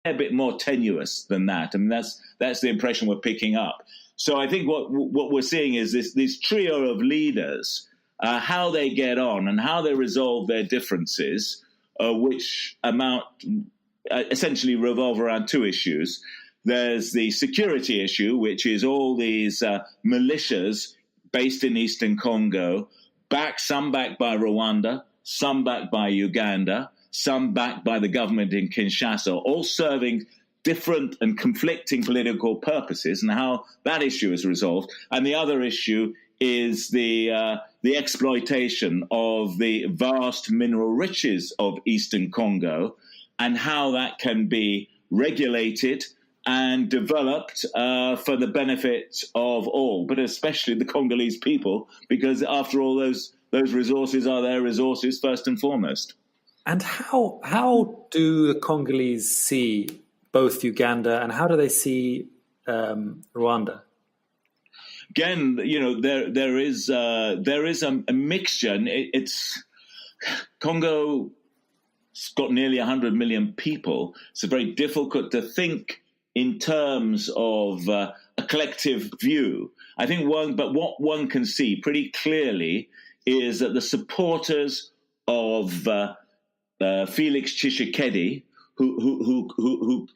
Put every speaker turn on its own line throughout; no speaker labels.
a bit more tenuous than that. I mean, that's the impression we're picking up. So I think what we're seeing is this trio of leaders, how they get on and how they resolve their differences, which essentially revolve around two issues. There's the security issue, which is all these militias based in Eastern Congo, some backed by Rwanda, some backed by Uganda, some backed by the government in Kinshasa, all serving different and conflicting political purposes, and how that issue is resolved. And the other issue is the exploitation of the vast mineral riches of Eastern Congo and how that can be regulated and developed for the benefit of all, but especially the Congolese people, because after all, those resources are their resources first and foremost.
And how do the Congolese see both Uganda and how do they see Rwanda?
Again, there is a mixture. It's Congo's got nearly 100 million people. It's very difficult to think in terms of a collective view. I think what one can see pretty clearly is that the supporters of Felix Tshisekedi, who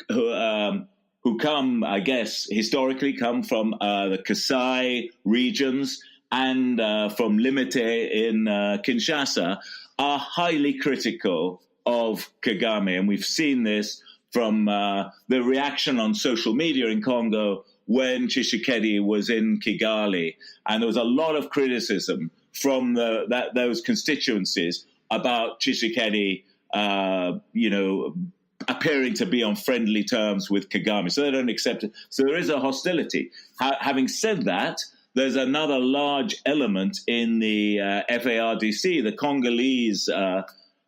come, I guess, historically come from the Kasai regions and from Limite in Kinshasa, are highly critical of Kagame. And we've seen this from the reaction on social media in Congo when Tshisekedi was in Kigali. And there was a lot of criticism from those constituencies about Tshisekedi, appearing to be on friendly terms with Kagame. So they don't accept it. So there is a hostility. Having said that, there's another large element in the FARDC, the Congolese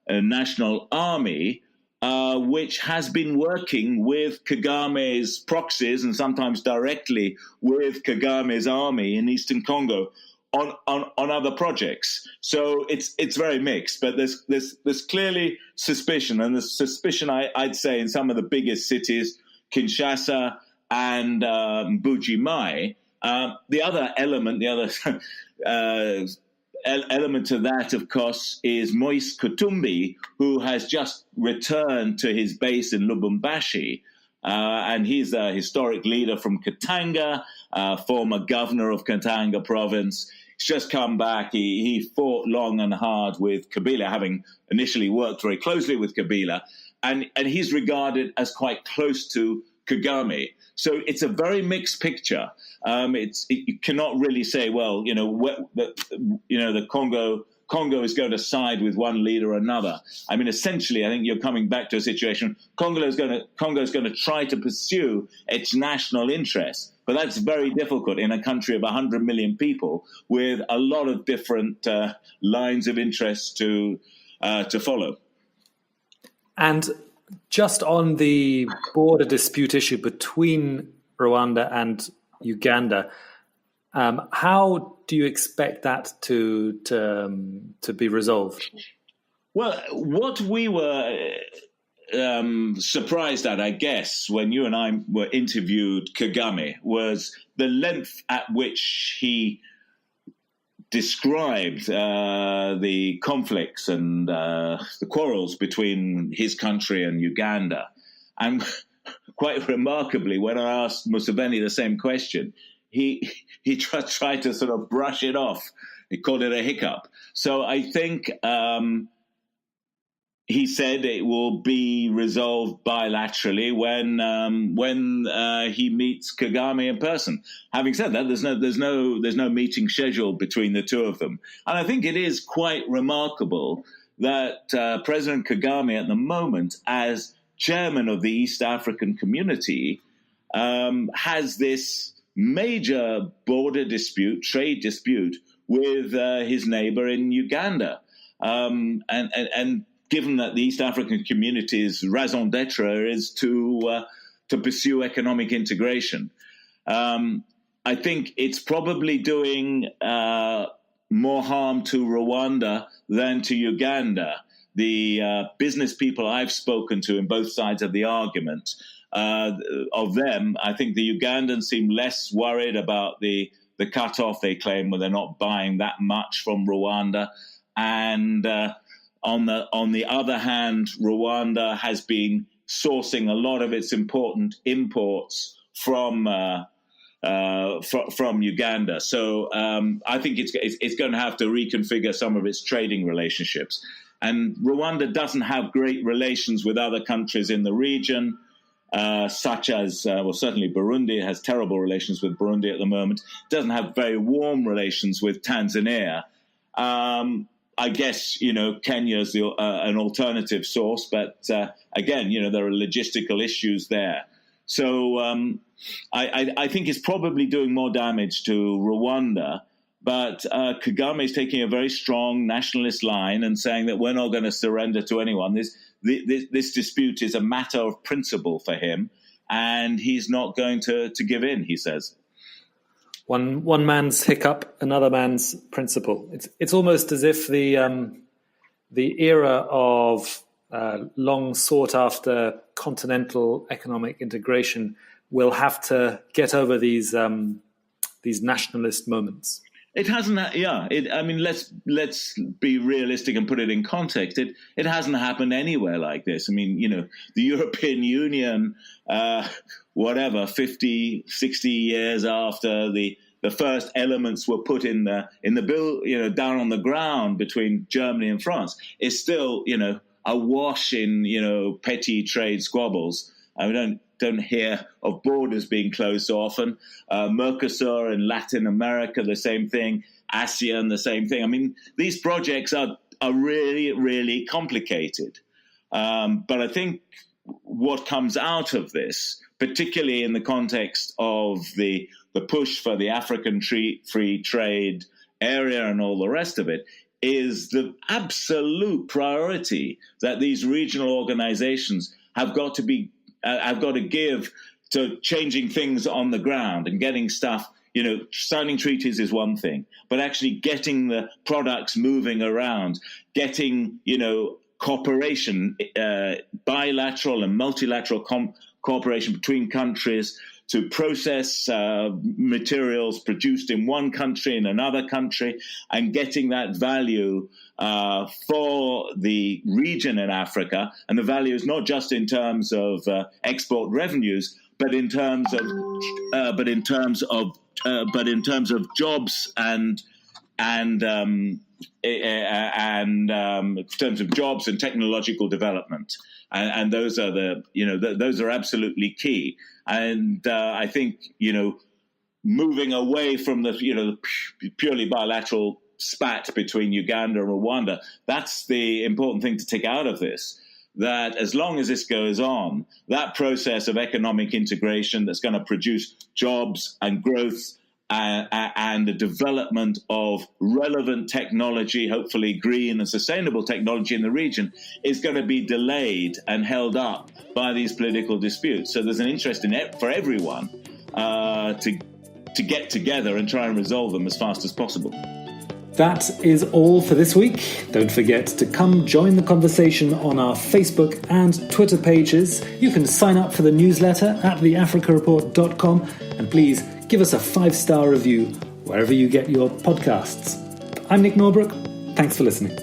National Army, which has been working with Kagame's proxies and sometimes directly with Kagame's army in Eastern Congo on other projects. So it's very mixed, but there's clearly suspicion, and there's suspicion I'd say in some of the biggest cities, Kinshasa and Buji-Mayi. The other element, element to that, of course, is Moise Katumbi, who has just returned to his base in Lubumbashi. And he's a historic leader from Katanga, former governor of Katanga province. He's just come back. He fought long and hard with Kabila, having initially worked very closely with Kabila. And he's regarded as quite close to Kagame. So it's a very mixed picture. You cannot really say, well, the Congo is going to side with one leader or another. I mean, essentially, I think you're coming back to a situation. Congo is going to try to pursue its national interests, but that's very difficult in a country of 100 million people with a lot of different lines of interest to follow.
And just on the border dispute issue between Rwanda and Uganda, how do you expect that to be resolved?
Well, what we were surprised at, I guess, when you and I were interviewed Kagame, was the length at which he described the conflicts and the quarrels between his country and Uganda. And quite remarkably, when I asked Museveni the same question, he tried to sort of brush it off. He called it a hiccup. So I think he said it will be resolved bilaterally when he meets Kagame in person. Having said that, there's no meeting scheduled between the two of them. And I think it is quite remarkable that President Kagame at the moment, as chairman of the East African Community, has this major border dispute, trade dispute with his neighbor in Uganda. And given that the East African Community's raison d'etre is to pursue economic integration, I think it's probably doing more harm to Rwanda than to Uganda. the business people I've spoken to in both sides of the argument, of them, I think the Ugandans seem less worried about the cutoff they claim, where they're not buying that much from Rwanda. And on the other hand, Rwanda has been sourcing a lot of its important imports from Uganda. So I think it's going to have to reconfigure some of its trading relationships. And Rwanda doesn't have great relations with other countries in the region, such as, certainly Burundi has terrible relations with Burundi at the moment. Doesn't have very warm relations with Tanzania. I guess, Kenya is an alternative source, but again, there are logistical issues there. So I think it's probably doing more damage to Rwanda, but Kagame is taking a very strong nationalist line and saying that we're not going to surrender to anyone. This dispute is a matter of principle for him, and he's not going to give in, he says.
One man's hiccup, another man's principle. It's almost as if the era of long sought after continental economic integration will have to get over these nationalist moments.
It hasn't. Let's be realistic and put it in context. It hasn't happened anywhere like this. The European Union, 50, 60 years after the first elements were put in the bill, down on the ground between Germany and France, is still, awash in, petty trade squabbles. We don't hear of borders being closed so often. Mercosur in Latin America, the same thing. ASEAN, the same thing. These projects are really, really complicated. But I think what comes out of this, particularly in the context of the push for the African free trade area and all the rest of it, is the absolute priority that these regional organizations have got to give to changing things on the ground and getting stuff. Signing treaties is one thing, but actually getting the products moving around, getting, cooperation, bilateral and multilateral cooperation between countries to process materials produced in one country in another country, and getting that value for the region in Africa. And the value is not just in terms of export revenues, but in terms of jobs and in terms of jobs and technological development. And those are those are absolutely key. And I think, moving away from the purely bilateral spat between Uganda and Rwanda, that's the important thing to take out of this. That as long as this goes on, that process of economic integration that's going to produce jobs and growth and the development of relevant technology, hopefully green and sustainable technology in the region, is going to be delayed and held up by these political disputes. So there's an interest in it for everyone to get together and try and resolve them as fast as possible.
That is all for this week. Don't forget to come join the conversation on our Facebook and Twitter pages. You can sign up for the newsletter at theafricareport.com, and please give us a 5-star review wherever you get your podcasts. I'm Nick Norbrook. Thanks for listening.